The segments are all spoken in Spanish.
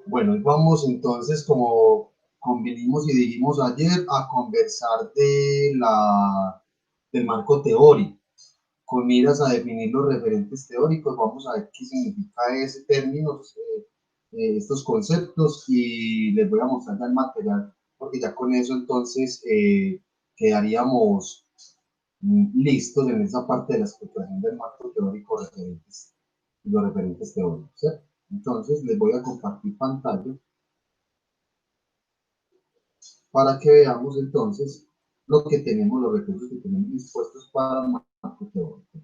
Bueno, hoy vamos entonces, como convinimos y dijimos ayer, a conversar del marco teórico, con miras a definir los referentes teóricos. Vamos a ver qué significa ese término, estos conceptos, y les voy a mostrar ya el material, porque ya con eso entonces quedaríamos listos en esa parte de la explicación del marco teórico referentes, los referentes teóricos, ¿cierto? Entonces les voy a compartir pantalla para que veamos entonces lo que tenemos, los recursos que tenemos dispuestos para el marco teórico.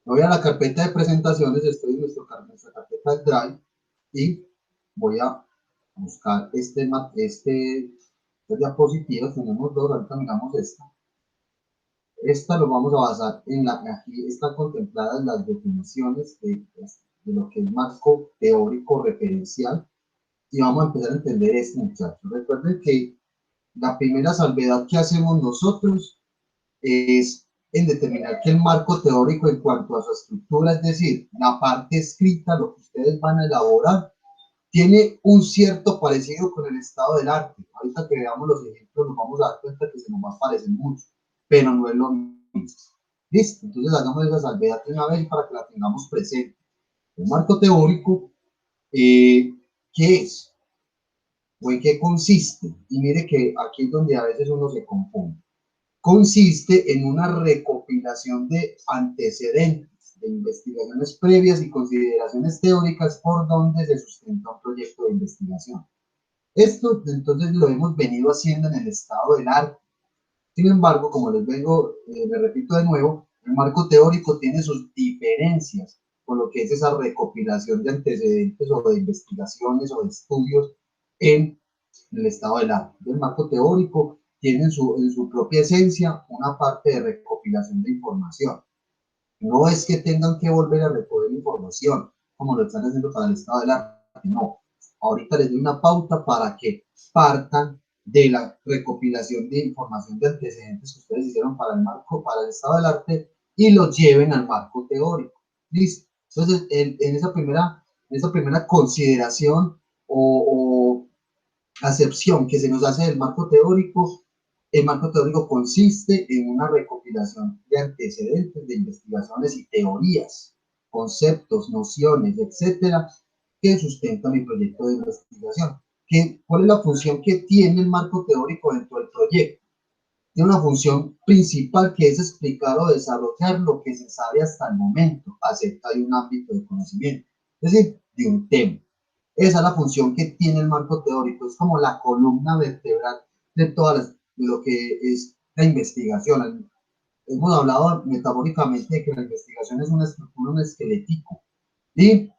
Voy a la carpeta de presentaciones, estoy en nuestra carpeta de Drive y voy a buscar estas diapositivas. Tenemos dos, ahorita miramos esta. Esta lo vamos a basar aquí están contempladas las definiciones de lo que es marco teórico referencial, y vamos a empezar a entender esto, muchachos. Recuerden que la primera salvedad que hacemos nosotros es en determinar que el marco teórico en cuanto a su estructura, es decir, la parte escrita, lo que ustedes van a elaborar, tiene un cierto parecido con el estado del arte. Ahorita que veamos los ejemplos nos vamos a dar cuenta que se nos va a parecer mucho, pero no es lo mismo. ¿Listo? Entonces hagamos esa salvedad de una vez para que la tengamos presente. El marco teórico, ¿qué es? ¿O en qué consiste? Y mire que aquí es donde a veces uno se confunde. Consiste en una recopilación de antecedentes, de investigaciones previas y consideraciones teóricas por donde se sustenta un proyecto de investigación. Esto entonces lo hemos venido haciendo en el estado del arte. Sin embargo, como les vengo, me repito de nuevo, el marco teórico tiene sus diferencias con lo que es esa recopilación de antecedentes o de investigaciones o de estudios en el estado del arte. El marco teórico tiene en su propia esencia una parte de recopilación de información. No es que tengan que volver a recoger información como lo están haciendo para el estado del arte, no. Ahorita les doy una pauta para que partan de la recopilación de información de antecedentes que ustedes hicieron para el marco, para el estado del arte, y los lleven al marco teórico. ¿Listo? Entonces, en esa primera consideración o acepción que se nos hace del marco teórico, el marco teórico consiste en una recopilación de antecedentes, de investigaciones y teorías, conceptos, nociones, etcétera, que sustentan mi proyecto de investigación. ¿Cuál es la función que tiene el marco teórico dentro del proyecto? Tiene una función principal, que es explicar o desarrollar lo que se sabe hasta el momento acerca de un ámbito de conocimiento, es decir, de un tema. Esa es la función que tiene el marco teórico, es como la columna vertebral de de lo que es la investigación. Hemos hablado metafóricamente de que la investigación es una estructura, un esquelético, y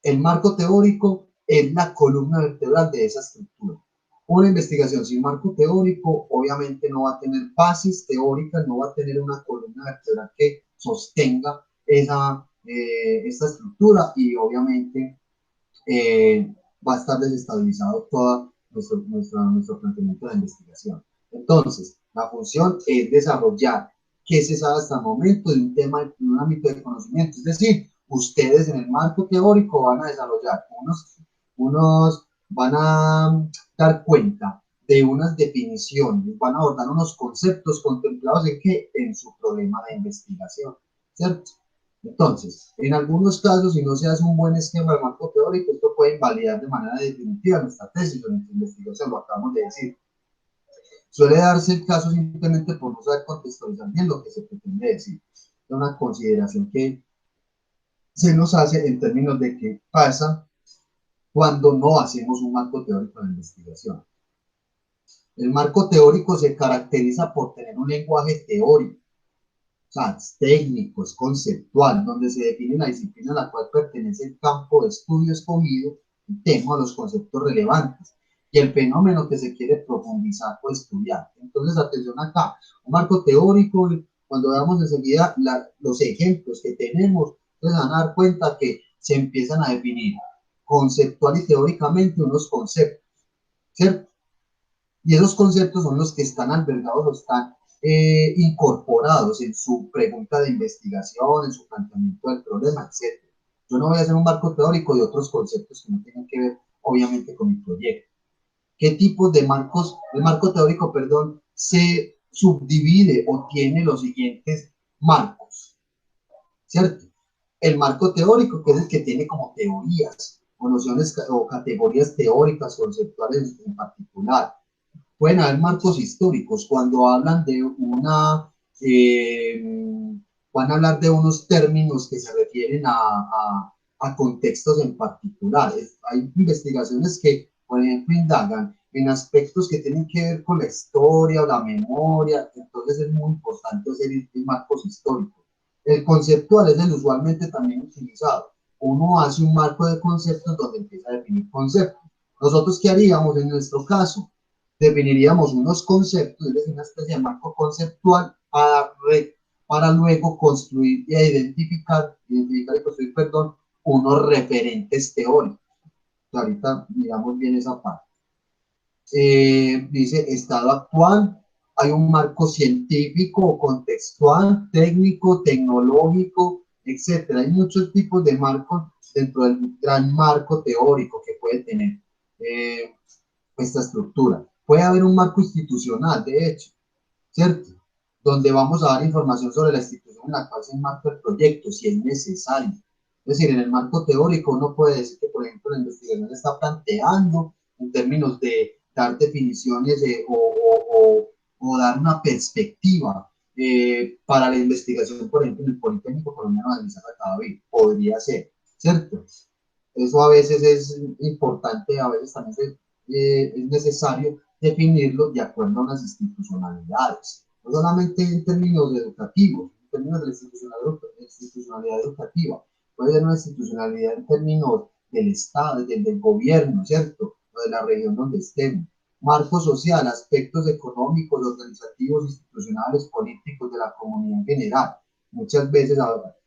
el marco teórico es la columna vertebral de esa estructura. Una investigación sin marco teórico obviamente no va a tener bases teóricas, no va a tener una columna vertebral que sostenga esta estructura, y obviamente va a estar desestabilizado todo nuestro planteamiento de investigación. Entonces, la función es desarrollar qué se sabe hasta el momento de un tema, de un ámbito de conocimiento. Es decir, ustedes en el marco teórico van a desarrollar van a dar cuenta de unas definiciones, van a abordar unos conceptos contemplados en qué, en su problema de investigación, ¿cierto? Entonces, en algunos casos, si no se hace un buen esquema de marco teórico, esto puede invalidar de manera definitiva nuestra tesis o nuestra investigación, lo acabamos de decir. Suele darse el caso simplemente por no saber contextualizar bien lo que se pretende decir. Es una consideración que se nos hace en términos de qué pasa cuando no hacemos un marco teórico de investigación. El marco teórico se caracteriza por tener un lenguaje teórico, o sea, es técnico, es conceptual, donde se define la disciplina a la cual pertenece el campo de estudio escogido, el tema, los conceptos relevantes y el fenómeno que se quiere profundizar o estudiar. Entonces, atención acá, un marco teórico, cuando veamos enseguida los ejemplos que tenemos, entonces van a dar cuenta que se empiezan a definir conceptual y teóricamente unos conceptos, ¿cierto? Y esos conceptos son los que están albergados o están incorporados en su pregunta de investigación, en su planteamiento del problema, etc. Yo no voy a hacer un marco teórico de otros conceptos que no tienen que ver, obviamente, con mi proyecto. ¿Qué tipos de marcos, el marco teórico, perdón, se subdivide o tiene los siguientes marcos? ¿Cierto? El marco teórico, que es el que tiene como teorías o nociones o categorías teóricas, conceptuales en particular. Pueden haber marcos históricos cuando hablan de van a hablar de unos términos que se refieren a contextos en particular. Hay investigaciones que, por ejemplo, indagan en aspectos que tienen que ver con la historia o la memoria, entonces es muy importante hacer marcos históricos. El conceptual es el usualmente también utilizado. Uno hace un marco de conceptos donde empieza a definir conceptos. Nosotros, ¿qué haríamos en nuestro caso? Definiríamos unos conceptos, es decir, una especie de marco conceptual para luego construir y identificar y construir, perdón, unos referentes teóricos. Ahorita miramos bien esa parte. Dice estado actual, hay un marco científico, contextual, técnico, tecnológico, etcétera. Hay muchos tipos de marcos dentro del gran marco teórico que puede tener esta estructura. Puede haber un marco institucional, de hecho, ¿cierto? Donde vamos a dar información sobre la institución en la cual se enmarca el proyecto, si es necesario. Es decir, en el marco teórico uno puede decir que, por ejemplo, la investigación está planteando en términos de dar definiciones o dar una perspectiva para la investigación, por ejemplo, en el Politécnico Colombiano de David. Podría ser, ¿cierto? Eso a veces es importante, a veces también es necesario definirlo de acuerdo a las institucionalidades, no solamente en términos educativos, en términos de la institucionalidad educativa, puede haber una institucionalidad en términos del Estado, del gobierno, ¿cierto? O de la región donde estemos. Marco social, aspectos económicos, organizativos, institucionales, políticos de la comunidad en general. Muchas veces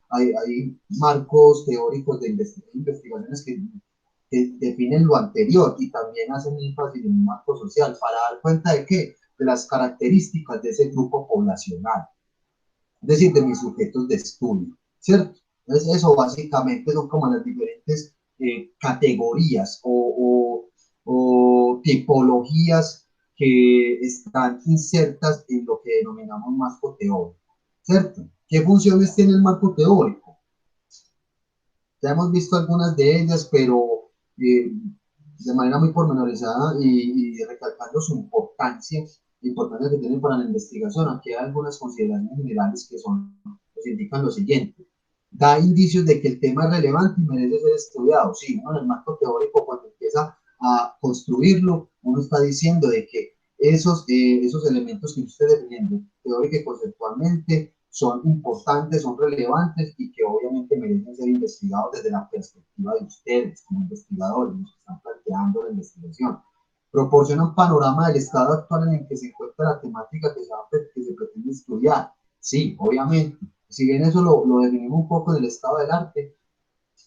hay marcos teóricos de investigaciones que definen lo anterior y también hacen énfasis en un marco social para dar cuenta de qué, de las características de ese grupo poblacional, es decir, de mis sujetos de estudio, ¿cierto? Entonces eso básicamente son como las diferentes categorías o tipologías que están insertas en lo que denominamos marco teórico, ¿cierto? ¿Qué funciones tiene el marco teórico? Ya hemos visto algunas de ellas, pero de manera muy pormenorizada y recalcando su importancia, la importancia que tienen para la investigación. Aquí hay algunas consideraciones generales que nos indican lo siguiente. Da indicios de que el tema es relevante y merece ser estudiado. Sí, uno en el marco teórico, cuando empieza a construirlo, uno está diciendo de que esos elementos que usted definiendo, teórico y conceptualmente, son importantes, son relevantes y que obviamente merecen ser investigados desde la perspectiva de ustedes como investigadores, los que están planteando la investigación. Proporciona un panorama del estado actual en el que se encuentra la temática que se pretende estudiar. Sí, obviamente. Si bien eso lo definimos un poco del estado del arte,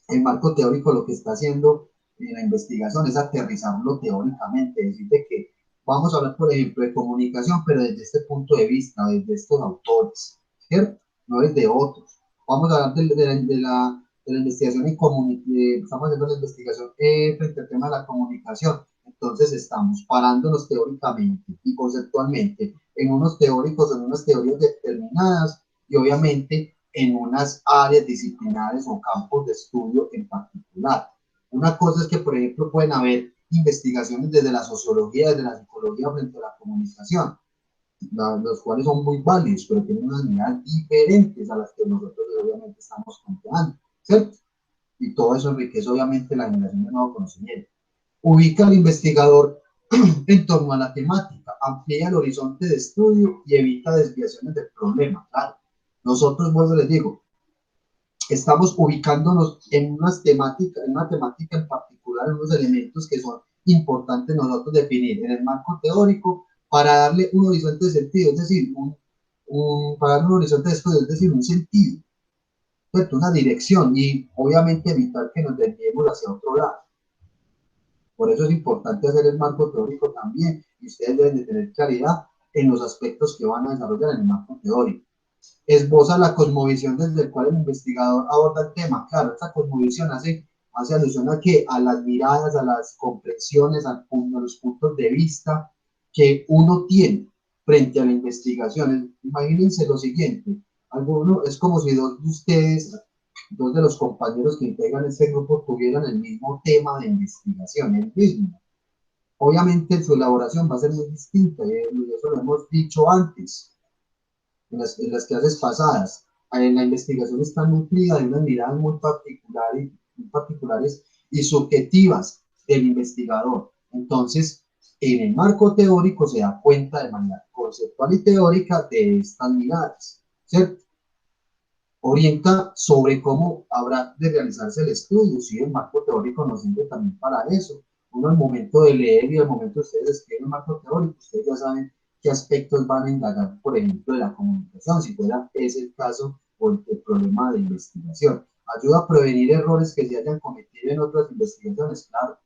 el marco teórico lo que está haciendo en la investigación es aterrizarlo teóricamente, decir de que vamos a hablar, por ejemplo, de comunicación, pero desde este punto de vista, desde estos autores, ¿cierto? No desde otros. Vamos a hablar de la investigación y estamos haciendo la investigación frente al tema de la comunicación. Entonces estamos parándonos teóricamente y conceptualmente en unos teóricos, en unas teorías determinadas y obviamente en unas áreas disciplinares o campos de estudio en particular. Una cosa es que, por ejemplo, pueden haber investigaciones desde la sociología, desde la psicología frente a la comunicación, los cuales son muy válidos, pero tienen unas miradas diferentes a las que nosotros obviamente estamos planteando, ¿cierto? Y todo eso enriquece obviamente la generación de nuevo conocimiento. Ubica al investigador en torno a la temática, amplía el horizonte de estudio y evita desviaciones del problema, claro. Nosotros, vuelvo les digo, estamos ubicándonos en una temática en particular, en unos elementos que son importantes nosotros definir en el marco teórico para darle un horizonte de sentido, es decir, para darle un horizonte de estudio, es decir, un sentido, ¿cierto? Una dirección y obviamente evitar que nos desviemos hacia otro lado. Por eso es importante hacer el marco teórico también y ustedes deben de tener claridad en los aspectos que van a desarrollar en el marco teórico. esboza la cosmovisión desde el cual el investigador aborda el tema. Claro, esta cosmovisión hace alusión a que a las miradas, a las comprensiones, a los puntos de vista que uno tiene frente a la investigación. Imagínense lo siguiente, alguno, es como si dos de ustedes, dos de los compañeros que integran este grupo tuvieran el mismo tema de investigación, el mismo. Obviamente su elaboración va a ser muy distinta, y eso lo hemos dicho antes en las clases pasadas. La investigación está nutrida de unas miradas muy particulares y subjetivas del investigador. Entonces, en el marco teórico se da cuenta de manera conceptual y teórica de estas miradas, ¿cierto? Orienta sobre cómo habrá de realizarse el estudio, si el marco teórico nos sirve también para eso. Uno al momento de leer y al momento de ustedes escriben el marco teórico, ustedes ya saben qué aspectos van a indagar, por ejemplo, de la comunicación, si fuera ese el caso o el problema de investigación. Ayuda a prevenir errores que se hayan cometido en otras investigaciones, claro,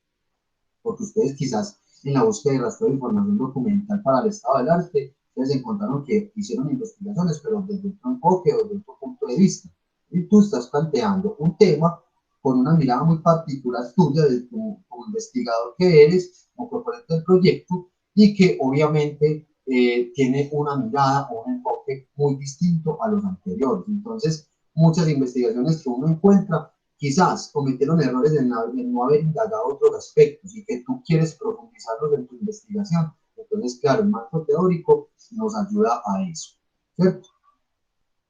porque ustedes quizás en la búsqueda y rastreo de información documental para el estado del arte, ustedes encontraron que hicieron investigaciones, pero desde otro enfoque o desde otro punto de vista. Y tú estás planteando un tema con una mirada muy particular tuya de como investigador que eres, como proponente del proyecto, y que obviamente tiene una mirada o un enfoque muy distinto a los anteriores. Entonces, muchas investigaciones que uno encuentra quizás cometieron errores en no haber indagado otros aspectos y que tú quieres profundizarlos en tu investigación. Entonces, claro, el marco teórico nos ayuda a eso, ¿cierto?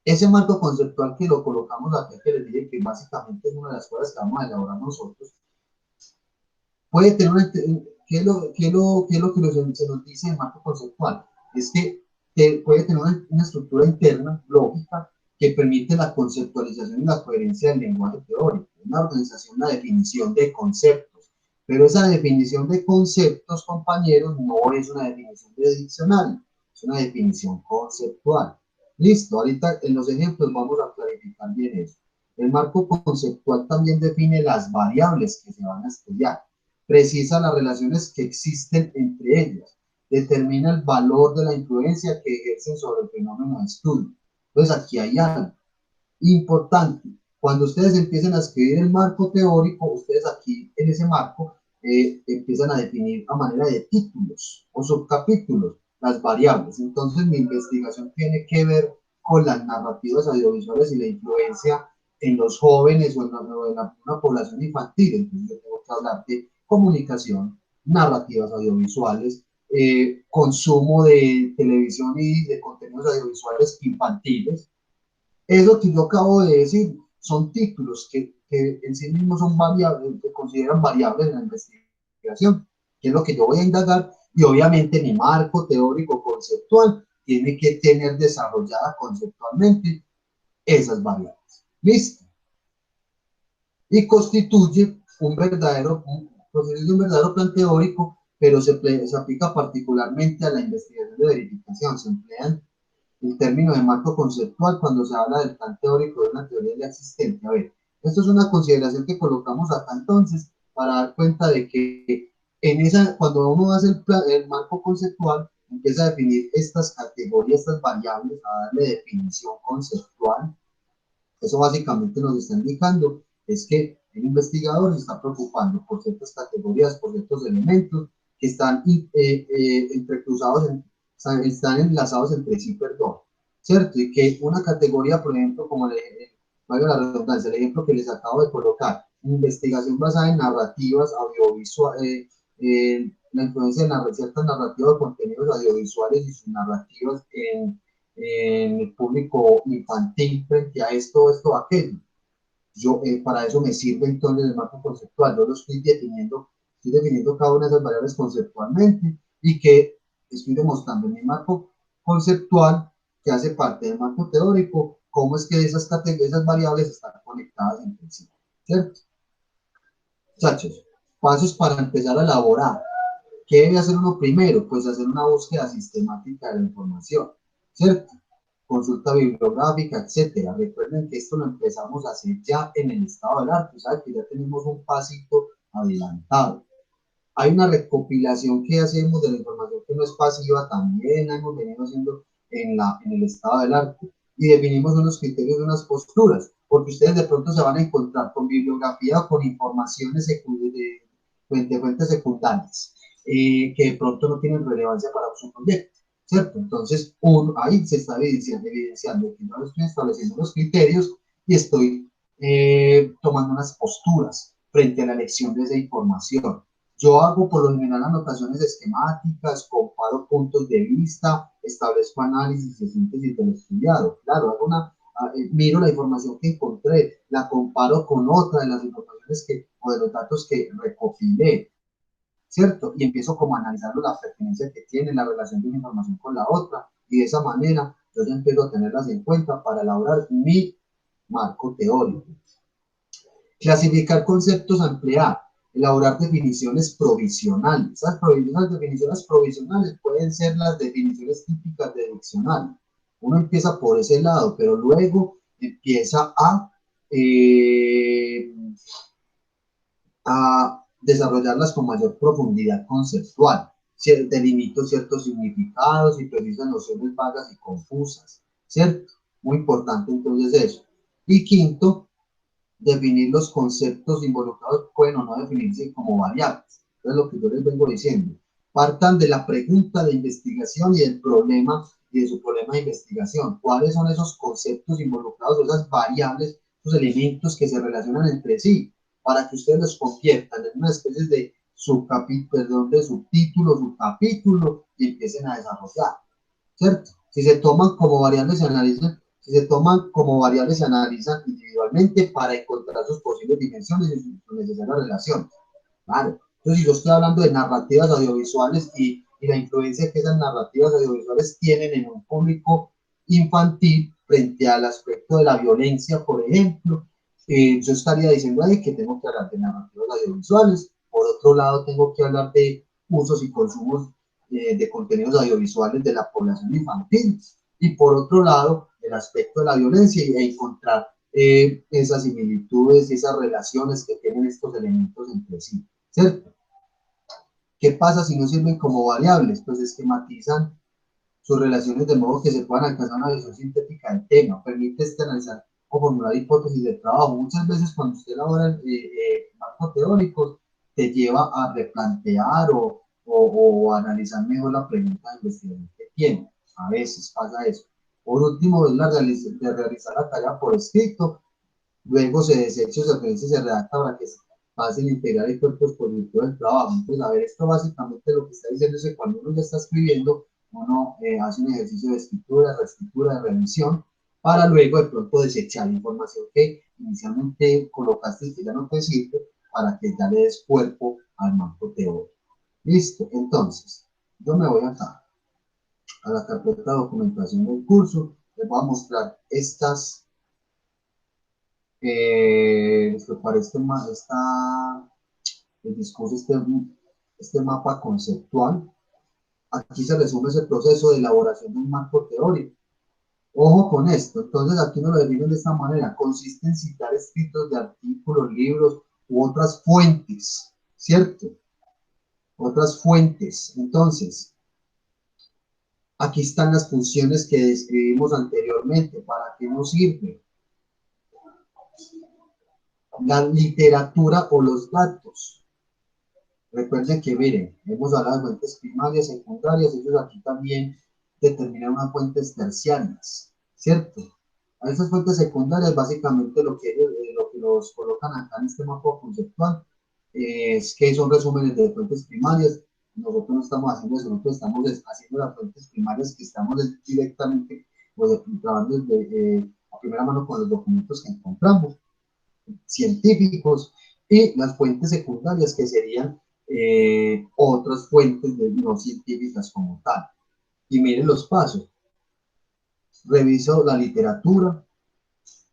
Ese marco conceptual que lo colocamos aquí, que les dije que básicamente es una de las cosas que vamos a elaborar nosotros, puede tener una, ¿qué es lo que se nos dice el marco conceptual? Es que puede tener una estructura interna, lógica, que permite la conceptualización y la coherencia del lenguaje teórico, una organización, una definición de conceptos. Pero esa definición de conceptos, compañeros, no es una definición de diccionario, es una definición conceptual. Listo, ahorita en los ejemplos vamos a clarificar bien eso. El marco conceptual también define las variables que se van a estudiar, precisa las relaciones que existen entre ellas, determina el valor de la influencia que ejercen sobre el fenómeno de estudio. Entonces aquí hay algo importante. Cuando ustedes empiecen a escribir el marco teórico, ustedes aquí en ese marco empiezan a definir a manera de títulos o subcapítulos las variables. Entonces mi investigación tiene que ver con las narrativas audiovisuales y la influencia en los jóvenes o en una población infantil. Entonces yo tengo que hablar de comunicación, narrativas audiovisuales, consumo de televisión y de contenidos audiovisuales infantiles. Eso que yo acabo de decir son títulos que en sí mismos son variables, que consideran variables en la investigación, que es lo que yo voy a indagar, y obviamente mi marco teórico conceptual tiene que tener desarrollada conceptualmente esas variables. ¿Listo? Y constituye un verdadero plan teórico, pero se aplica particularmente a la investigación de verificación. Se emplean el término de marco conceptual cuando se habla del plan teórico de una teoría ya existente. A ver, esto es una consideración que colocamos acá entonces para dar cuenta de que cuando uno hace el marco conceptual, empieza a definir estas categorías, estas variables, a darle definición conceptual. Eso básicamente nos está indicando es que el investigador se está preocupando por ciertas categorías, por ciertos elementos que están entrecruzados, están enlazados entre sí, perdón, ¿cierto? Y que una categoría, por ejemplo, como valga la redundancia, el ejemplo que les acabo de colocar, investigación basada en narrativas audiovisuales, la influencia de ciertas narrativas de contenidos audiovisuales y sus narrativas en el público infantil frente a esto, aquello. Para eso me sirve entonces el marco conceptual. Yo lo estoy definiendo cada una de esas variables conceptualmente y que estoy demostrando en mi marco conceptual que hace parte del marco teórico, cómo es que esas variables están conectadas entre sí. ¿Cierto? Muchachos, pasos para empezar a elaborar. ¿Qué debe hacer uno primero? Pues hacer una búsqueda sistemática de la información, ¿cierto? Consulta bibliográfica, etcétera. Recuerden que esto lo empezamos a hacer ya en el estado del arte, ¿sabes? Que ya tenemos un pasito adelantado. Hay una recopilación que hacemos de la información que no es pasiva, también hemos venido haciendo en el estado del arte. y definimos unos criterios, unas posturas, porque ustedes de pronto se van a encontrar con bibliografía o con informaciones de fuentes secundarias que de pronto no tienen relevancia para su proyecto, ¿cierto? Entonces, ahí se está evidenciando que yo estoy estableciendo los criterios y estoy tomando unas posturas frente a la elección de esa información. Yo hago por lo general anotaciones esquemáticas, comparo puntos de vista, establezco análisis y síntesis de lo estudiado. Claro, miro la información que encontré, la comparo con otra de las informaciones o de los datos que recopilé, ¿cierto? Y empiezo como a analizar la pertinencia que tiene, la relación de una información con la otra, y de esa manera yo ya empiezo a tenerlas en cuenta para elaborar mi marco teórico. Clasificar conceptos a emplear, elaborar definiciones provisionales. Esas definiciones provisionales pueden ser las definiciones típicas de diccionario. Uno empieza por ese lado, pero luego empieza a desarrollarlas con mayor profundidad conceptual. Delimito ciertos significados y precisas nociones vagas y confusas, ¿cierto? Muy importante entonces eso. Y quinto, definir los conceptos involucrados pueden o no definirse como variables. Entonces, lo que yo les vengo diciendo, partan de la pregunta de investigación y del problema y de su problema de investigación. ¿Cuáles son esos conceptos involucrados, esas variables, esos elementos que se relacionan entre sí? Para que ustedes los conviertan en una especie de subtítulo, subcapítulo y empiecen a desarrollar, ¿cierto? Si se toman como variables se analizan individualmente para encontrar sus posibles dimensiones y sus necesarias relaciones. Claro. Entonces, si yo estoy hablando de narrativas audiovisuales y la influencia que esas narrativas audiovisuales tienen en un público infantil frente al aspecto de la violencia, por ejemplo, yo estaría diciendo ahí que tengo que hablar de narrativas audiovisuales. Por otro lado, tengo que hablar de usos y consumos de contenidos audiovisuales de la población infantil. Y por otro lado, el aspecto de la violencia e encontrar esas similitudes y esas relaciones que tienen estos elementos entre sí, ¿cierto? ¿Qué pasa si no sirven como variables? Pues esquematizan sus relaciones de modo que se puedan alcanzar una visión sintética del tema, permite analizar o formular hipótesis de trabajo. Muchas veces cuando usted elabora marcos teóricos, te lleva a replantear o analizar mejor la pregunta de investigación que tiene. A veces pasa eso. Por último, es de realizar la tarea por escrito, luego se desecha, se referencia y se redacta para que es fácil integrar el cuerpo expositivo del trabajo. Entonces, a ver, esto básicamente lo que está diciendo es que cuando uno ya está escribiendo, uno hace un ejercicio de escritura, de reescritura, de revisión, para luego de pronto desechar información que inicialmente colocaste y que ya no te sirve, para que ya le des cuerpo al marco teórico. Listo, entonces, yo me voy acá a la carpeta de documentación del curso, les voy a mostrar para el discurso, este mapa conceptual. Aquí se resume ese proceso de elaboración de un marco teórico. Ojo con esto, entonces aquí nos lo definen de esta manera, consiste en citar escritos de artículos, libros u otras fuentes, ¿cierto? Otras fuentes. Entonces, aquí están las funciones que describimos anteriormente. ¿Para qué nos sirve? La literatura o los datos. Recuerden que, miren, hemos hablado de fuentes primarias, secundarias, ellos aquí también determinan unas fuentes terciarias, ¿cierto? A esas fuentes secundarias, básicamente lo que los colocan acá en este mapa conceptual es que son resúmenes de fuentes primarias. Nosotros no estamos haciendo eso, nosotros estamos haciendo las fuentes primarias que estamos directamente trabajando a primera mano con los documentos que encontramos, científicos, y las fuentes secundarias que serían otras fuentes no científicas como tal. Y miren los pasos. Reviso la literatura,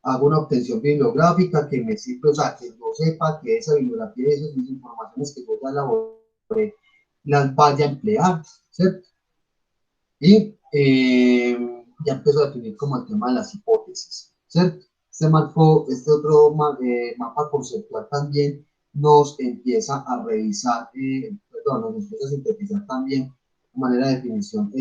hago una obtención bibliográfica que me sirve, o sea, que yo sepa que esa bibliografía y esas informaciones que yo ya elaboré las vaya a emplear, ¿cierto? Y ya empiezo a definir como el tema de las hipótesis, ¿cierto? Este otro mapa conceptual también nos empieza a revisar, perdón, nos empieza a sintetizar también de manera de definición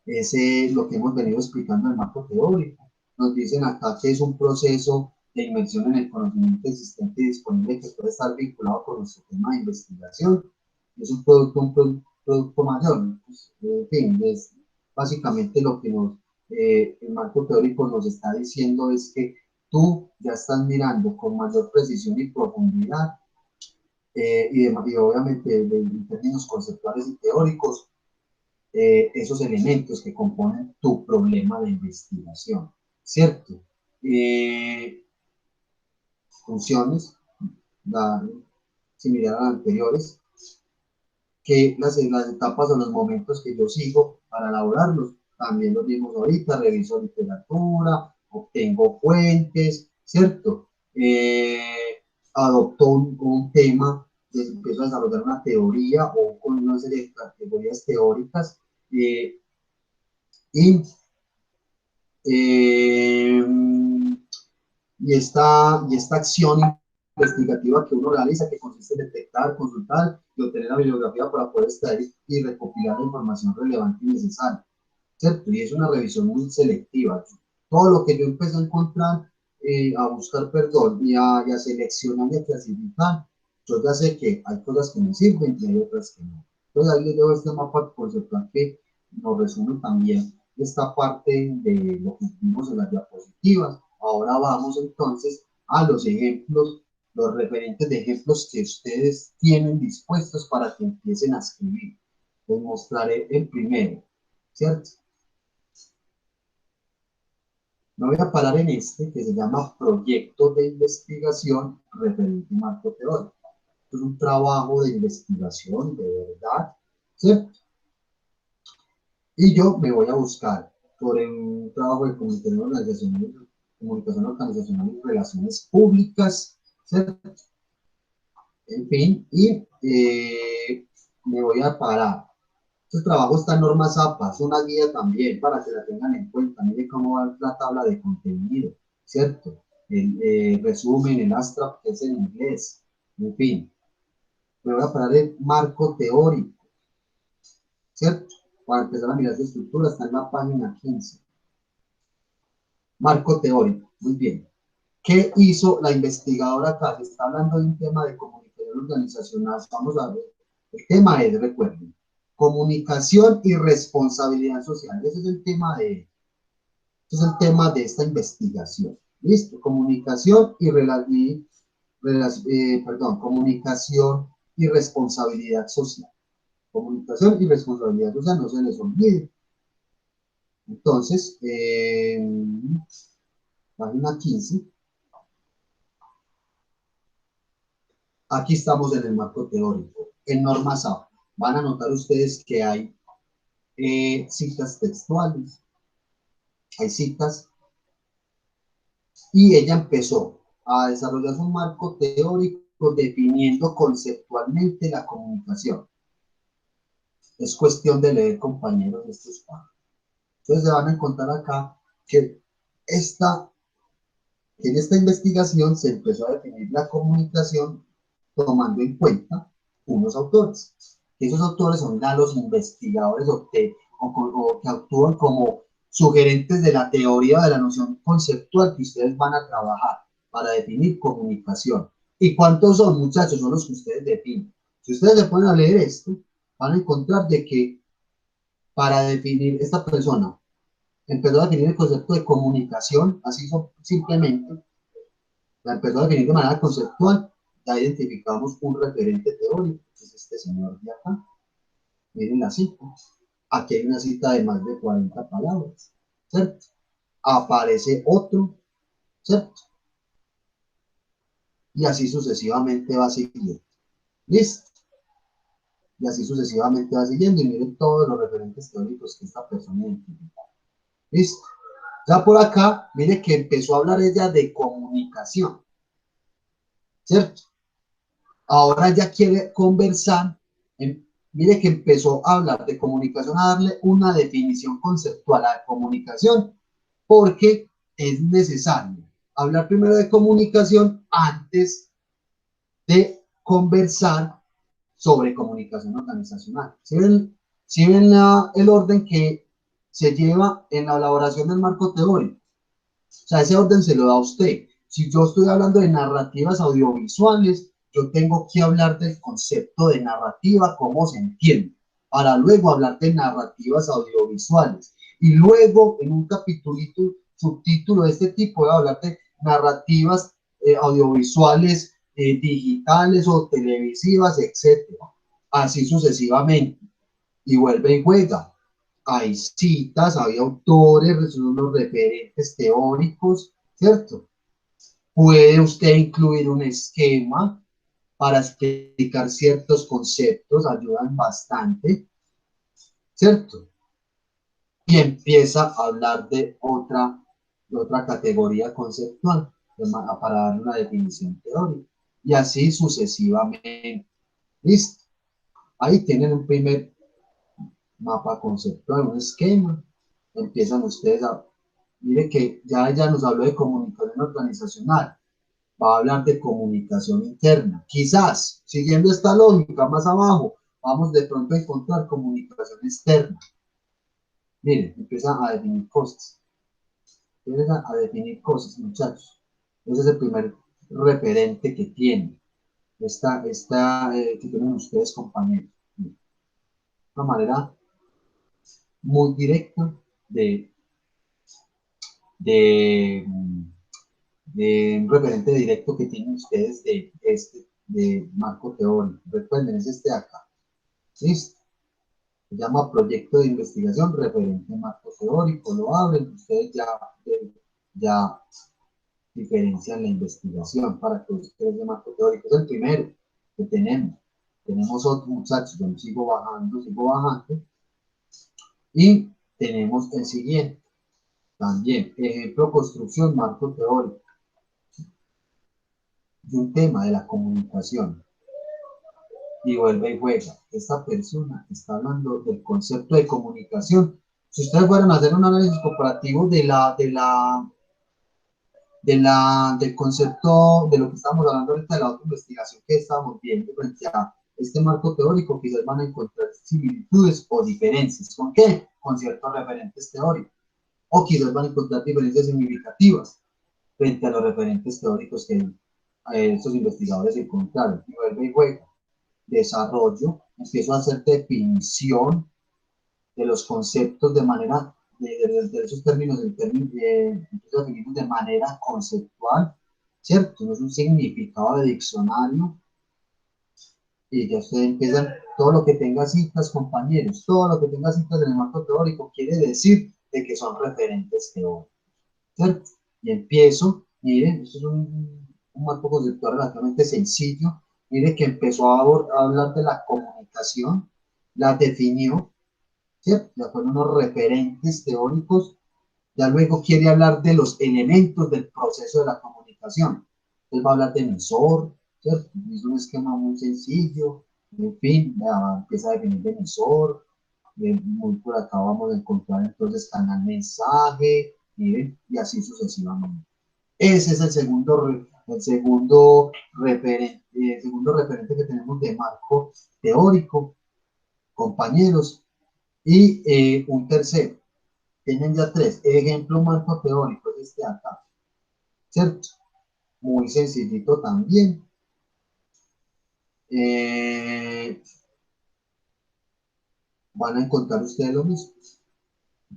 ese lo que hemos venido explicando en el marco teórico. Nos dicen acá que es un proceso de inmersión en el conocimiento existente y disponible que puede estar vinculado con nuestro tema de investigación. Es un producto mayor. Pues, en fin, es básicamente lo que el marco teórico nos está diciendo es que tú ya estás mirando con mayor precisión y profundidad y obviamente en términos conceptuales y teóricos esos elementos que componen tu problema de investigación, ¿cierto? Funciones similares a las anteriores, que las etapas o los momentos que yo sigo para elaborarlos, también los vimos ahorita, reviso literatura, obtengo fuentes, ¿cierto? Adopto un tema, empiezo a desarrollar una teoría o con una serie de categorías teóricas eh, y Eh, y esta acción investigativa que uno realiza, que consiste en detectar, consultar y obtener la bibliografía para poder extraer y recopilar la información relevante y necesaria, ¿cierto? Y es una revisión muy selectiva. Todo lo que yo empecé a encontrar, a buscar, perdón, y a seleccionar y a clasificar, yo ya sé que hay cosas que me sirven y hay otras que no. Entonces ahí les dejo este mapa conceptual que nos resume también esta parte de lo que vimos en las diapositivas. Ahora vamos entonces a los ejemplos, los referentes de ejemplos que ustedes tienen dispuestos para que empiecen a escribir. Les mostraré el primero, ¿cierto? Me voy a parar en este que se llama Proyecto de Investigación Referente Marco Teórico. Es un trabajo de investigación de verdad, ¿cierto? Y yo me voy a buscar por un trabajo de comunicación organizacional y relaciones públicas, ¿cierto? En fin, y me voy a parar. Este trabajo está en normas APA, es una guía también para que la tengan en cuenta. Mire cómo va la tabla de contenido, ¿cierto? El resumen, el abstract, que es en inglés. En fin, me voy a parar el marco teórico, ¿cierto? Para empezar a mirar su estructura, está en la página 15. Marco teórico, muy bien. ¿Qué hizo la investigadora acá? Se está hablando de un tema de comunicación organizacional. Vamos a ver. El tema es, recuerden, comunicación y responsabilidad social. Ese es el tema de esta investigación. ¿Listo? Comunicación comunicación y responsabilidad social. Comunicación y responsabilidad social, no se les olvide. Entonces, página 15. Aquí estamos en el marco teórico, en normas APA. Van a notar ustedes que hay citas textuales, hay citas, y ella empezó a desarrollar un marco teórico definiendo conceptualmente la comunicación. Es cuestión de leer, compañeros, estos párrafos. Entonces se van a encontrar acá que en esta investigación se empezó a definir la comunicación tomando en cuenta unos autores. Esos autores son ya los investigadores o que actúan como sugerentes de la teoría de la noción conceptual que ustedes van a trabajar para definir comunicación. ¿Y cuántos son, muchachos? Son los que ustedes definen. Si ustedes se ponen a leer esto, van a encontrar de que para definir esta persona empezó a definir el concepto de comunicación, así simplemente, la empezó a definir de manera conceptual, ya identificamos un referente teórico, que es este señor de acá. Miren la cita. Aquí hay una cita de más de 40 palabras, ¿cierto? Aparece otro, ¿cierto? Y así sucesivamente va siguiendo. ¿Listo? Y así sucesivamente va siguiendo y miren todos los referentes teóricos que esta persona identifica. ¿Listo? Ya por acá, mire que empezó a hablar ella de comunicación, ¿cierto? Ahora ella quiere conversar, mire que empezó a hablar de comunicación, a darle una definición conceptual a la comunicación, porque es necesario hablar primero de comunicación antes de conversar sobre comunicación organizacional. ¿Sí ven el orden que se lleva en la elaboración del marco teórico. O sea, ese orden se lo da a usted. Si yo estoy hablando de narrativas audiovisuales, yo tengo que hablar del concepto de narrativa, cómo se entiende, para luego hablar de narrativas audiovisuales. Y luego, en un capitulito, subtítulo de este tipo, voy a hablar de narrativas audiovisuales, digitales o televisivas, etcétera. Así sucesivamente. Y vuelve y juega. Hay citas, hay autores, son los referentes teóricos, ¿cierto? Puede usted incluir un esquema para explicar ciertos conceptos, ayudan bastante, ¿cierto? Y empieza a hablar de otra categoría conceptual para dar una definición teórica. Y así sucesivamente. ¿Listo? Ahí tienen un primer mapa conceptual, un esquema. Empiezan ustedes a... Mire que ya ella nos habló de comunicación organizacional. Va a hablar de comunicación interna. Quizás, siguiendo esta lógica más abajo, vamos de pronto a encontrar comunicación externa. Miren, empiezan a definir cosas. Empiezan a definir cosas, muchachos. Ese es el primer referente que tienen. Que tienen ustedes, compañeros. Una manera muy directa de, de, de un referente directo que tienen ustedes de marco teórico. Recuerden, es este de acá. ¿Listo? Se llama proyecto de investigación referente marco teórico. Lo abren, ustedes ya diferencian la investigación para que ustedes de marco teórico. Es el primero que tenemos. Tenemos otro, muchachos, yo sigo bajando. Y tenemos el siguiente. También, ejemplo, construcción, marco teórico. Y un tema de la comunicación. Y vuelve y juega. Esta persona está hablando del concepto de comunicación. Si ustedes fueran a hacer un análisis comparativo del concepto de lo que estamos hablando ahorita de la autoinvestigación que estamos viendo frente a este marco teórico, quizás van a encontrar similitudes o diferencias. ¿Con qué? Con ciertos referentes teóricos. O quizás van a encontrar diferencias significativas frente a los referentes teóricos que estos investigadores encontraron. Y vuelve y juega. Desarrollo, empiezo a hacer definición de los conceptos de manera, de esos términos, empiezo a definirlos de manera conceptual, ¿cierto? No es un significado de diccionario, y ya ustedes empiezan, todo lo que tenga citas, compañeros, todo lo que tenga citas en el marco teórico quiere decir de que son referentes teóricos, ¿cierto? Y empiezo, miren, esto es un marco conceptual relativamente sencillo, mire que empezó a hablar de la comunicación, la definió, ¿cierto? Ya fueron unos referentes teóricos, ya luego quiere hablar de los elementos del proceso de la comunicación. Él va a hablar de emisor, ¿cierto? Es un esquema muy sencillo, en fin, ya empieza a definir de emisor, muy por acá vamos a encontrar entonces canal mensaje, miren, y así sucesivamente. Ese es el segundo referente que tenemos de marco teórico, compañeros. Y un tercero, tienen ya tres. Ejemplo marco teórico es este acá, ¿cierto? Muy sencillito también. Van a encontrar ustedes lo mismo.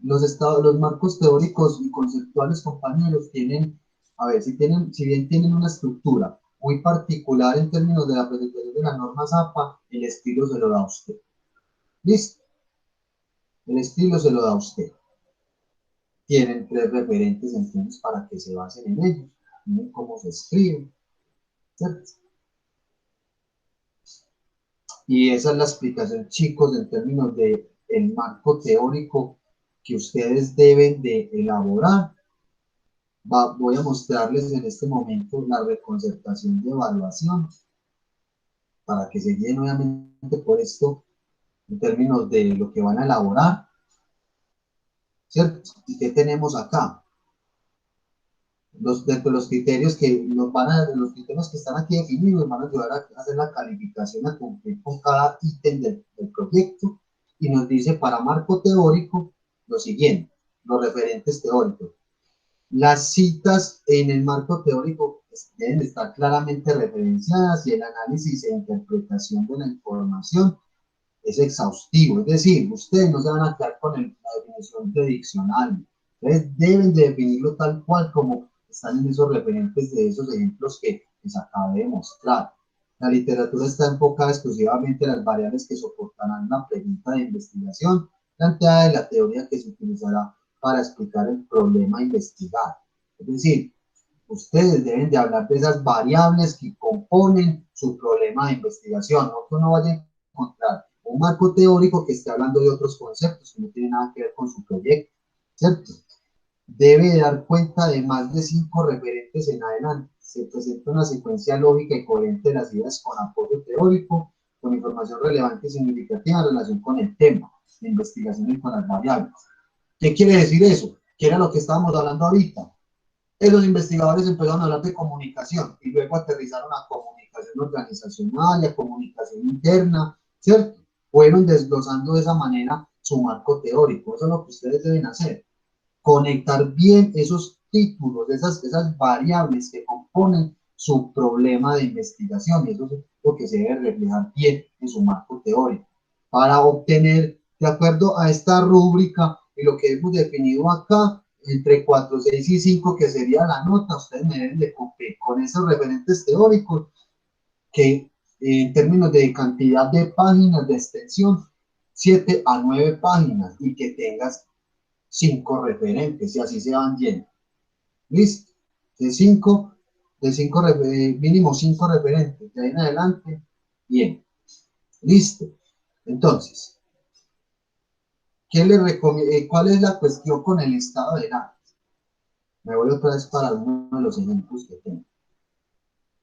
Los marcos teóricos y conceptuales, compañeros, tienen, a ver, si bien tienen una estructura muy particular en términos de la presentación de la norma ZAPA, el estilo se lo da a usted. ¿Listo? El estilo se lo da a usted. Tienen tres referentes entonces para que se basen en ellos. Miren cómo se escribe, ¿cierto? Y esa es la explicación, chicos, en términos de el marco teórico que ustedes deben de elaborar. Voy a mostrarles en este momento la reconcertación de evaluación para que se guíen obviamente por esto en términos de lo que van a elaborar, ¿cierto? ¿Y qué tenemos acá? Dentro de los criterios los criterios que están aquí definidos van a ayudar a hacer la calificación, a cumplir con cada ítem del proyecto, y nos dice para marco teórico lo siguiente, los referentes teóricos. Las citas en el marco teórico deben estar claramente referenciadas y el análisis e interpretación de la información es exhaustivo. Es decir, ustedes no se van a quedar con la definición de diccionario. Ustedes deben de definirlo tal cual como están en esos referentes de esos ejemplos que les acabé de mostrar. La literatura está enfocada exclusivamente en las variables que soportarán la pregunta de investigación planteada y la teoría que se utilizará para explicar el problema investigado. Es decir, ustedes deben de hablar de esas variables que componen su problema de investigación, no que uno vaya a encontrar un marco teórico que esté hablando de otros conceptos que no tienen nada que ver con su proyecto, ¿cierto? Debe dar cuenta de más de 5 referentes en adelante. Se presenta una secuencia lógica y coherente de las ideas con apoyo teórico, con información relevante y significativa en relación con el tema de investigación y con las variables. ¿Qué quiere decir eso? Que era lo que estábamos hablando ahorita. Los investigadores empezaron a hablar de comunicación y luego aterrizaron a comunicación organizacional y a comunicación interna, ¿cierto? Fueron desglosando de esa manera su marco teórico. Eso es lo que ustedes deben hacer. Conectar bien esos títulos, esas variables que componen su problema de investigación. Y eso es lo que se debe reflejar bien en su marco teórico. Para obtener, de acuerdo a esta rúbrica y lo que hemos definido acá, entre 4, 6 y 5, que sería la nota, ustedes me deben de cumplir con esos referentes teóricos que en términos de cantidad de páginas de extensión, 7 a 9 páginas y que tengas 5 referentes y así se van yendo. ¿Listo? De 5, mínimo 5 referentes. De ahí en adelante, bien. Listo. Entonces, ¿cuál es la cuestión con el estado del arte? Me voy otra vez para uno de los ejemplos que tengo.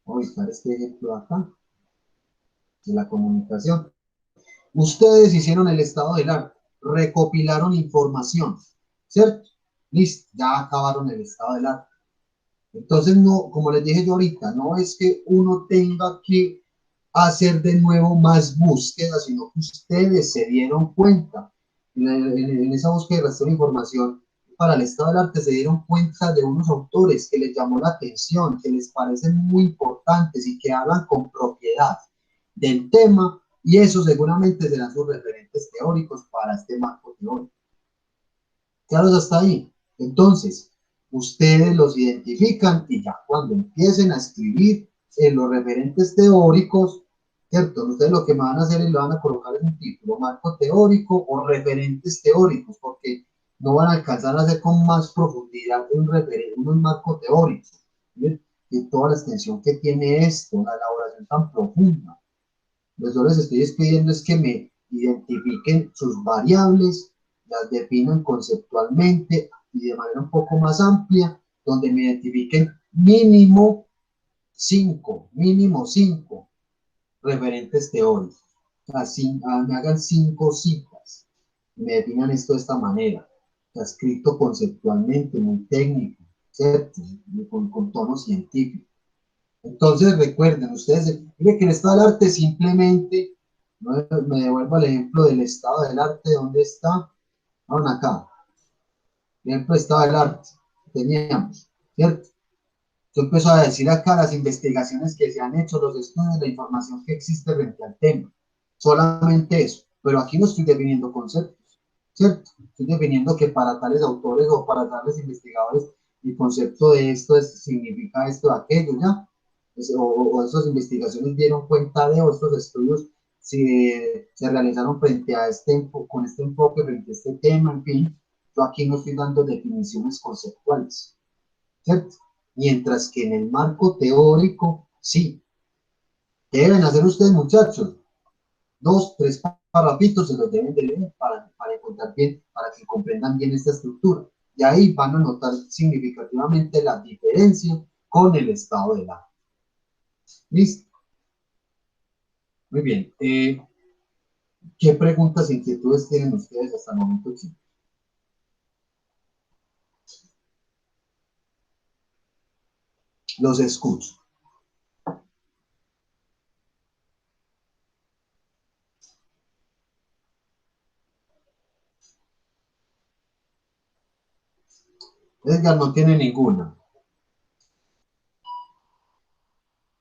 Voy a buscar este ejemplo acá, de la comunicación. Ustedes hicieron el estado del arte, recopilaron información, ¿cierto? Listo, ya acabaron el estado del arte. Entonces, no, como les dije yo ahorita, no es que uno tenga que hacer de nuevo más búsquedas, sino que ustedes se dieron cuenta en esa búsqueda de rastro de información para el estado del arte, se dieron cuenta de unos autores que les llamó la atención, que les parecen muy importantes y que hablan con propiedad del tema, y eso seguramente serán sus referentes teóricos para este marco teórico. Claro, hasta ahí. Entonces, ustedes los identifican y ya cuando empiecen a escribir en los referentes teóricos, ¿cierto? Ustedes lo que van a hacer es le van a colocar en un título, marco teórico o referentes teóricos, porque no van a alcanzar a hacer con más profundidad un marco teórico. ¿Sí? Y toda la extensión que tiene esto, la elaboración tan profunda. Lo que yo les estoy pidiendo es que me identifiquen sus variables, las definan conceptualmente y de manera un poco más amplia, donde me identifiquen mínimo cinco referentes teóricos. Así, me hagan 5 citas, me definan esto de esta manera. Está escrito conceptualmente, muy técnico, ¿cierto? Con tono científico. Entonces recuerden, ustedes, miren que el estado del arte simplemente, ¿no? Me devuelvo al ejemplo del estado del arte, ¿dónde está? Vamos acá, ejemplo del estado del arte, teníamos, ¿cierto? Yo empiezo a decir acá las investigaciones que se han hecho, los estudios, la información que existe frente al tema, solamente eso, pero aquí no estoy definiendo conceptos, ¿cierto? Estoy definiendo que para tales autores o para tales investigadores el concepto de esto significa esto, aquello, ¿ya? O estas investigaciones dieron cuenta de, o estos estudios se realizaron frente a con este enfoque, frente a este tema, en fin, yo aquí no estoy dando definiciones conceptuales, ¿cierto? Mientras que en el marco teórico, sí. ¿Qué deben hacer ustedes, muchachos? 2, 3 párrafitos se los deben de leer para encontrar bien, para que comprendan bien esta estructura. Y ahí van a notar significativamente la diferencia con el estado del arte. ¿Listo? Muy bien. ¿Qué preguntas e inquietudes tienen ustedes hasta el momento, chicos? Los escucho. Edgar no tiene ninguna.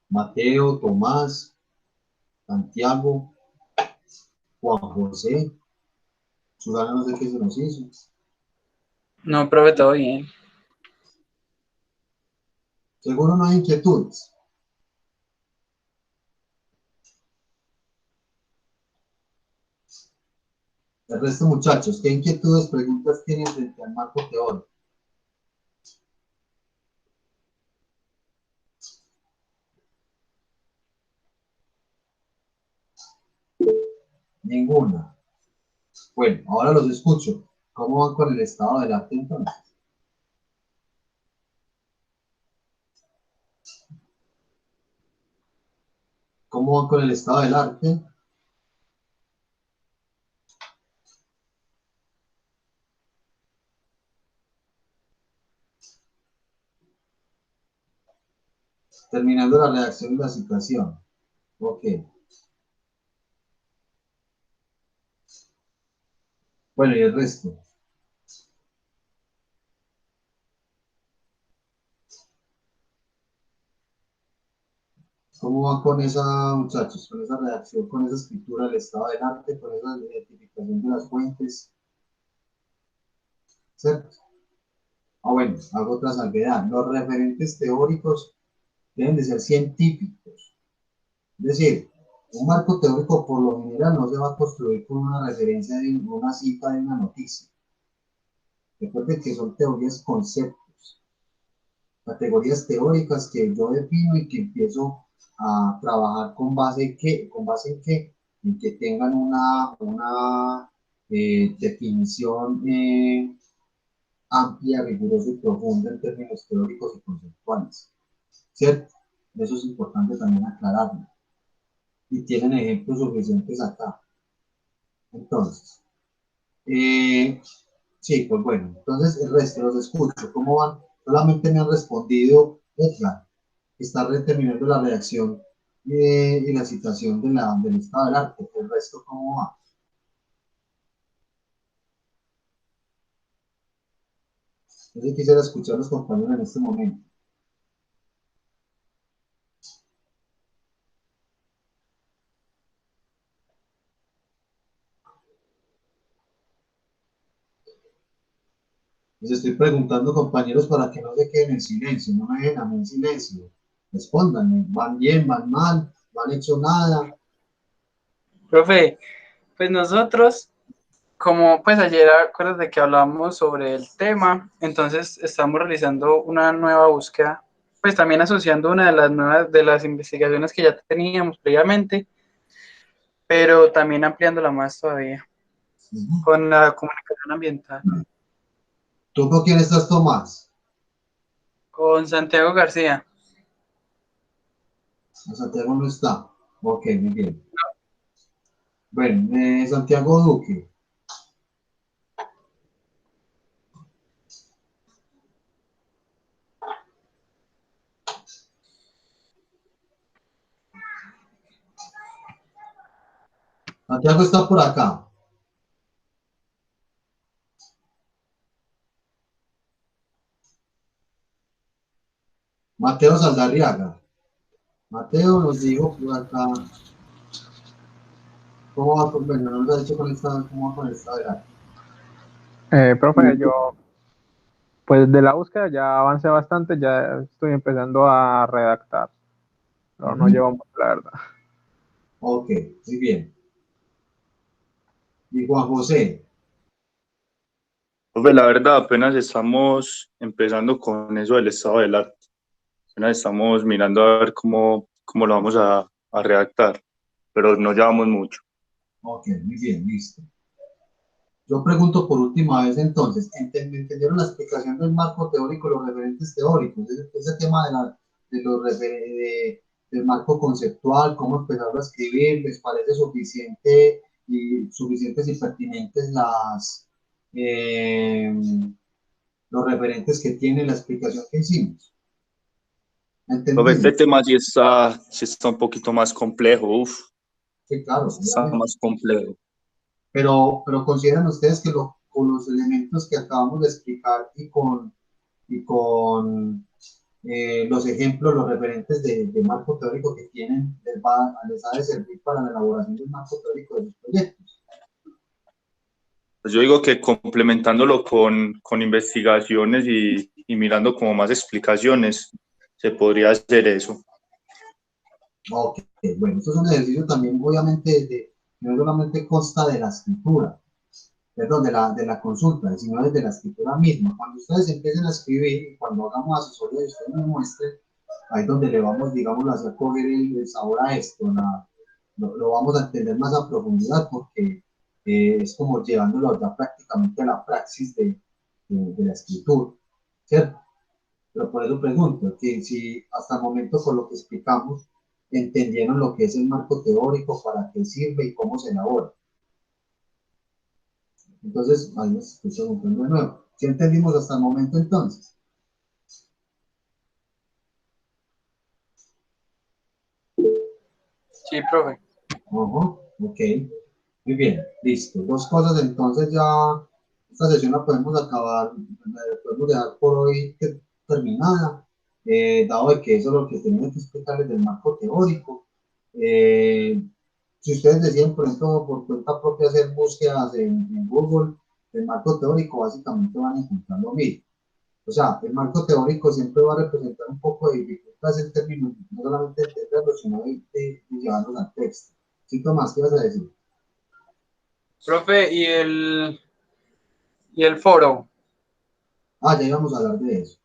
Mateo, Tomás, Santiago, Juan José. Susana no sé qué se nos hizo. No, profe, todo bien. Seguro no hay inquietudes. El resto, muchachos, ¿qué inquietudes, preguntas tienen frente al marco teórico? Ninguna. Bueno, ahora los escucho. ¿Cómo van con el estado del arte entonces? ¿Cómo van con el estado del arte? Terminando la redacción de la situación. Ok. Bueno, y el resto. ¿Cómo van con esa, muchachos? Con esa redacción, con esa escritura del estado del arte, con esa identificación de las fuentes. ¿Cierto? Bueno, hago otra salvedad. Los referentes teóricos deben de ser científicos. Es decir, un marco teórico por lo general no se va a construir con una referencia de una cita de una noticia. Recuerden que son teorías conceptos, categorías teóricas que yo defino y que empiezo a trabajar con base en qué, en que tengan una definición amplia, rigurosa y profunda en términos teóricos y conceptuales. ¿Cierto? Eso es importante también aclararlo. Y tienen ejemplos suficientes acá. Entonces, sí, pues bueno, entonces el resto los escucho. ¿Cómo van? Solamente me han respondido, Edgar, está terminando la redacción y la citación del estado del arte. El resto, ¿cómo va? Yo quisiera escuchar a los compañeros en este momento. Les estoy preguntando, compañeros, para que no se queden en silencio, no me dejen a mí en silencio. Respóndanme, ¿van bien, van mal, no han hecho nada? Profe, pues nosotros, como pues ayer acuérdate que hablamos sobre el tema, entonces estamos realizando una nueva búsqueda, pues también asociando una de las nuevas de las investigaciones que ya teníamos previamente, pero también ampliándola más todavía con la comunicación ambiental. ¿Tú con quién estás, Tomás? Con Santiago García. Santiago no está. Ok, muy bien. Bueno, Santiago Duque. Santiago está por acá. Mateo Saldarriaga. Mateo nos dijo por acá, ¿cómo va con, bueno, no nos ha dicho con esta, cómo va con esta edad? Profe, yo pues de la búsqueda ya avancé bastante, ya estoy empezando a redactar, pero no llevo mucho, la verdad. Ok, muy bien. Y Juan José, Pues la verdad, apenas estamos empezando con eso del estado del arte. Apenas estamos mirando a ver cómo lo vamos a redactar, pero no llevamos mucho. ok, muy bien, listo. Yo pregunto por última vez entonces, ¿entendieron la explicación del marco teórico, los referentes teóricos? Ese tema de los del marco conceptual, cómo empezarlo a escribir, ¿les parece suficiente y suficientes y pertinentes eh, los referentes que tiene la explicación que hicimos? Pues ¿Entendido? este tema sí está un poquito más complejo, Sí, claro, está obviamente. más complejo. Pero consideran ustedes que con los elementos que acabamos de explicar y con y con los ejemplos, los referentes de marco teórico que tienen, les ha de servir para la elaboración del marco teórico de sus proyectos. Pues yo digo que complementándolo con investigaciones y mirando como más explicaciones, se podría hacer eso. Ok, bueno, esto es un ejercicio también, obviamente, no solamente consta de la escritura, perdón, de la consulta, sino desde la escritura misma. Cuando ustedes empiecen a escribir, cuando hagamos asesoría y ustedes me muestren, ahí es donde le vamos, digamos, a hacer coger el sabor a esto, lo vamos a entender más a profundidad porque es como llevándolo ya prácticamente a la praxis de la escritura, ¿cierto? Pero por eso pregunto, que si hasta el momento con lo que explicamos, entendieron lo que es el marco teórico, para qué sirve y cómo se elabora. Entonces, ahí nos estoy preguntando de nuevo. ¿Sí entendimos hasta el momento entonces? Sí, profe. Ok, muy bien, listo. Dos cosas entonces ya, esta sesión la podemos acabar, la podemos dejar por hoy terminada, dado de que eso es lo que tenía que explicarles del marco teórico. Si ustedes deciden, por ejemplo, por cuenta propia hacer búsquedas en Google, el marco teórico básicamente van a encontrar lo mismo. O sea, el marco teórico siempre va a representar un poco de dificultades en términos, no solamente de entenderlo, sino de llevarlos al texto. Sí, Tomás, ¿qué vas a decir? Profe, y el foro. Ah, ya íbamos a hablar de eso.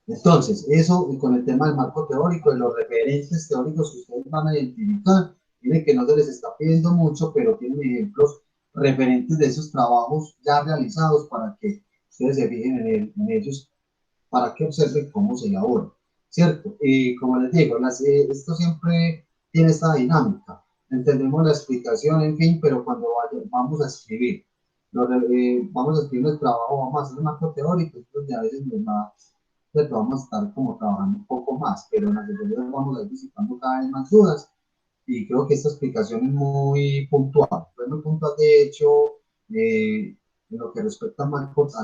Entonces, eso y con el tema del marco teórico, de los referentes teóricos que ustedes van a identificar, miren que no se les está pidiendo mucho, pero tienen ejemplos referentes de esos trabajos ya realizados para que ustedes se fijen en ellos, para que observen cómo se elabora, ¿cierto? Y como les digo, esto siempre tiene esta dinámica. Entendemos la explicación, en fin, pero cuando vamos a escribir, vamos a escribir el trabajo, vamos a hacer un marco teórico, entonces a veces nos va, ¿cierto? Vamos a estar como trabajando un poco más, pero en las asesorías vamos a ir disipando cada vez más dudas y creo que esta explicación es muy puntual. Fue muy puntual, de hecho, en lo que respecta al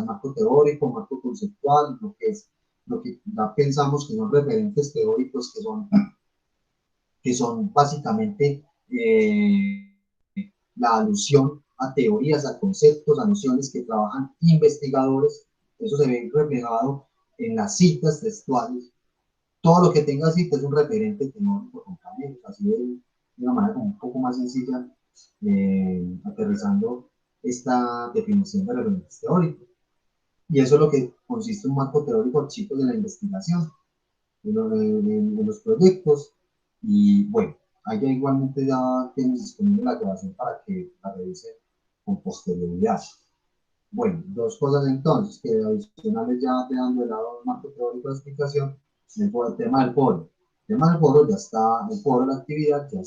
marco teórico, marco conceptual, lo que ya pensamos que son referentes teóricos, que son básicamente la alusión a teorías, a conceptos, a nociones que trabajan investigadores. Eso se ve reflejado en las citas textuales. Todo lo que tenga cita es un referente teórico también, así de una manera como un poco más sencilla, aterrizando esta definición de referentes teóricos. Y eso es lo que consiste en un marco teórico, chicos, de la investigación, de los proyectos. Y bueno, ahí ya igualmente ya tienes disponible la grabación para que la revisen con posterioridad. Bueno, dos cosas entonces, que adicionales ya dejando de lado el marco teórico de explicación, el tema del foro. El tema del foro ya está, el foro de la actividad ya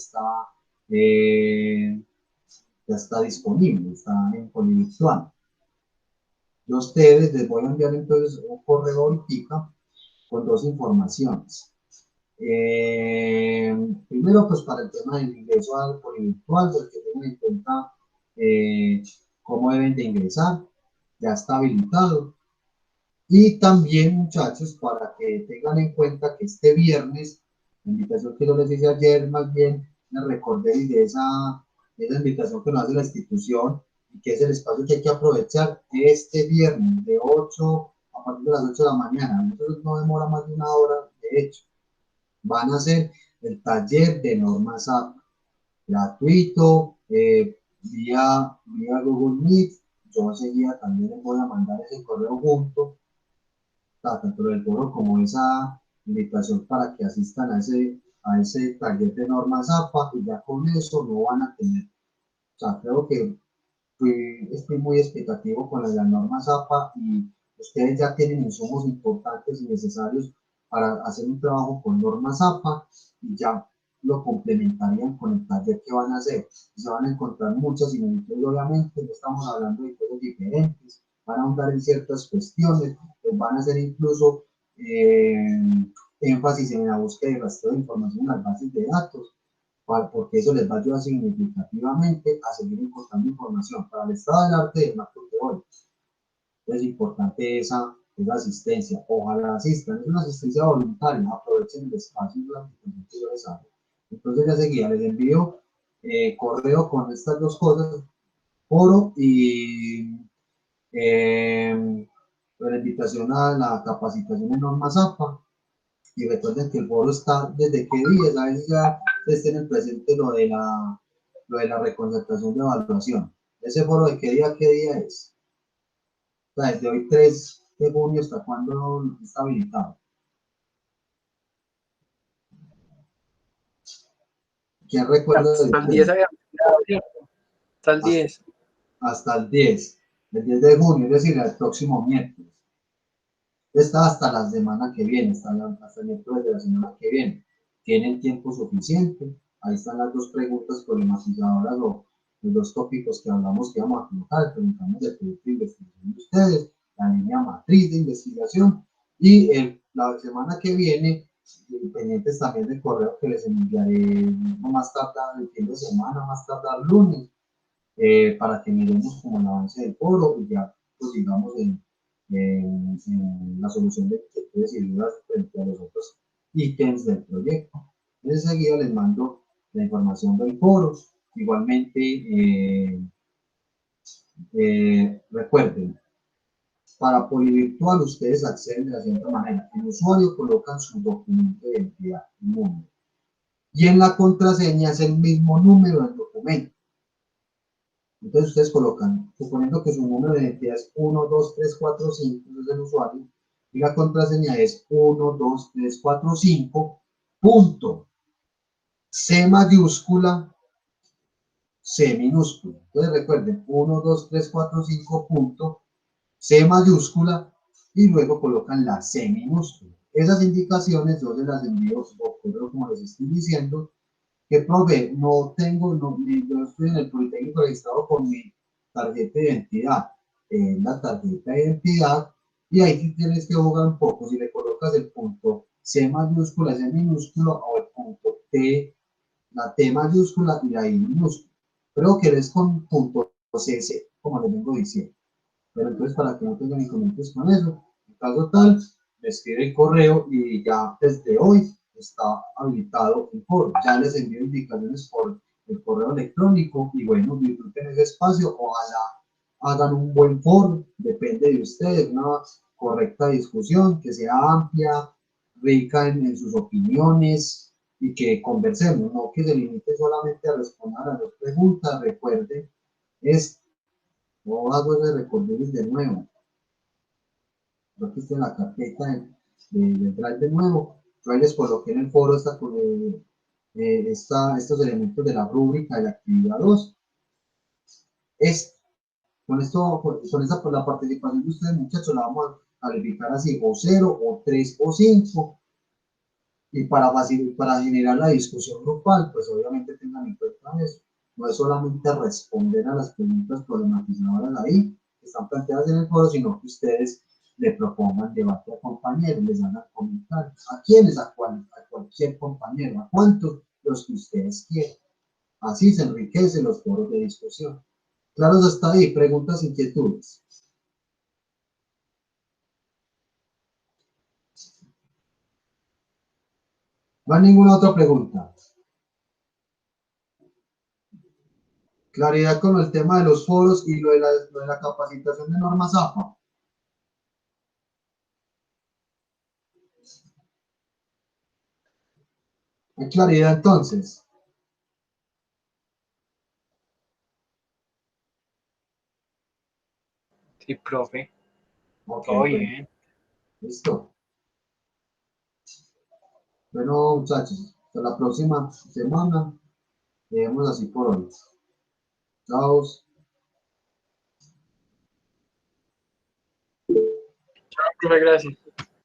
está disponible, está en polivirtual. Yo a ustedes les voy a enviar entonces un correo ahorita con dos informaciones. Primero, pues para el tema del ingreso al polivirtual, porque tengan en cuenta cómo deben de ingresar, ya está habilitado. Y también, muchachos, para que tengan en cuenta que este viernes, la invitación que yo les hice ayer, más bien me recordé de esa invitación que nos hace la institución y que es el espacio que hay que aprovechar este viernes de 8 a partir de las 8 de la mañana. Entonces no demora más de una hora, de hecho. Van a hacer el taller de normas SAP, gratuito, vía Google Meet. Yo enseguida también les voy a mandar ese correo junto tanto del foro como esa invitación para que asistan a ese taller de normas APA y ya con eso no van a tener, o sea, creo que estoy muy expectativo con las normas APA y ustedes ya tienen insumos importantes y necesarios para hacer un trabajo con normas APA y ya lo complementarían con el taller que van a hacer. Se van a encontrar muchas similitudes, obviamente, no estamos hablando de cosas diferentes, van a ahondar en ciertas cuestiones, pues van a hacer incluso énfasis en la búsqueda y rastreo de información en las bases de datos, porque eso les va a ayudar significativamente a seguir encontrando información para el estado del arte del marco teórico. Es importante esa asistencia. Ojalá asistan. Es una asistencia voluntaria. Aprovechen el espacio durante el tiempo que yo les hago. Entonces ya seguía, les envío correo con estas dos cosas, foro y la invitación a la capacitación en normas APA. Y recuerden que el foro está desde qué día, a veces ya ustedes tienen presente lo de la reconcertación de evaluación. ¿Ese foro de qué día es? O sea, desde hoy 3 de junio hasta cuándo está habilitado. ¿Quién recuerda de Hasta el 10 ustedes? habíamos quedado, ¿cierto? Hasta el Hasta, 10. hasta el 10 de junio, es decir, el próximo miércoles. Está hasta la semana que viene, hasta el miércoles de la semana que viene. ¿Tienen tiempo suficiente? Ahí están las dos preguntas problematizadoras o los dos tópicos que hablamos que vamos a colocar. Preguntamos el proyecto de investigación de ustedes, la línea matriz de investigación y la semana que viene, pendientes también del correo que les enviaré no más tardar el fin de semana, más tardar lunes, para que miremos como el avance del foro y ya pues digamos en la solución de inquietudes y dudas frente a los otros ítems del proyecto. Enseguida les mando la información del foro. Igualmente, recuerden, para Polivirtual ustedes acceden de la siguiente manera. El usuario coloca su documento de identidad, número, y en la contraseña es el mismo número del documento. Entonces ustedes colocan, suponiendo que su número de identidad es 1, 2, 3, 4, 5, ese es el usuario, y la contraseña es 1, 2, 3, 4, 5, punto, C mayúscula, C minúscula. Entonces recuerden, 1, 2, 3, 4, 5, punto, C mayúscula, y luego colocan la C minúscula. Esas indicaciones yo se las envío por correo, como les estoy diciendo, que profe, no tengo, no, yo estoy en el Politécnico registrado con mi tarjeta de identidad, la tarjeta de identidad, y ahí sí tienes que jugar un poco, si le colocas el punto C mayúscula, C minúsculo, o el punto T, la T mayúscula y la I minúscula. Creo que eres con punto CC, como les vengo diciendo. Pero entonces, para que no tengan inconvenientes con eso, en caso tal, me escribe el correo y ya desde hoy está habilitado el foro. Ya les envío indicaciones por el correo electrónico y bueno, disfruten ese espacio. Ojalá hagan un buen foro, depende de ustedes, una correcta discusión, que sea amplia, rica en sus opiniones y que conversemos, no que se limite solamente a responder a las preguntas. Recuerden, es no hago ese recorrido de nuevo. Yo aquí estoy en la carpeta de Drive de nuevo. Yo ahí les coloqué en el foro estos elementos de la rúbrica de la actividad 2. Con esa, por la participación de ustedes, muchachos, la vamos a calificar así, o 0, o 3, o 5. Y para generar la discusión grupal, pues obviamente tengan en cuenta eso. No es solamente responder a las preguntas problematizadoras ahí, que están planteadas en el foro, sino que ustedes le propongan debate a compañeros, les hagan comentarios. ¿A quiénes? A cualquier compañero. ¿A cuántos? Los que ustedes quieran. Así se enriquecen los foros de discusión. Claros hasta ahí, preguntas, inquietudes. ¿No hay ninguna otra pregunta? Claridad con el tema de los foros y lo de la capacitación de normas APA. ¿Hay claridad entonces? Sí, profe. Ok, Todo bueno, bien. listo. Bueno, muchachos, hasta la próxima semana. Dejemos así por hoy. Chao. Profe, gracias.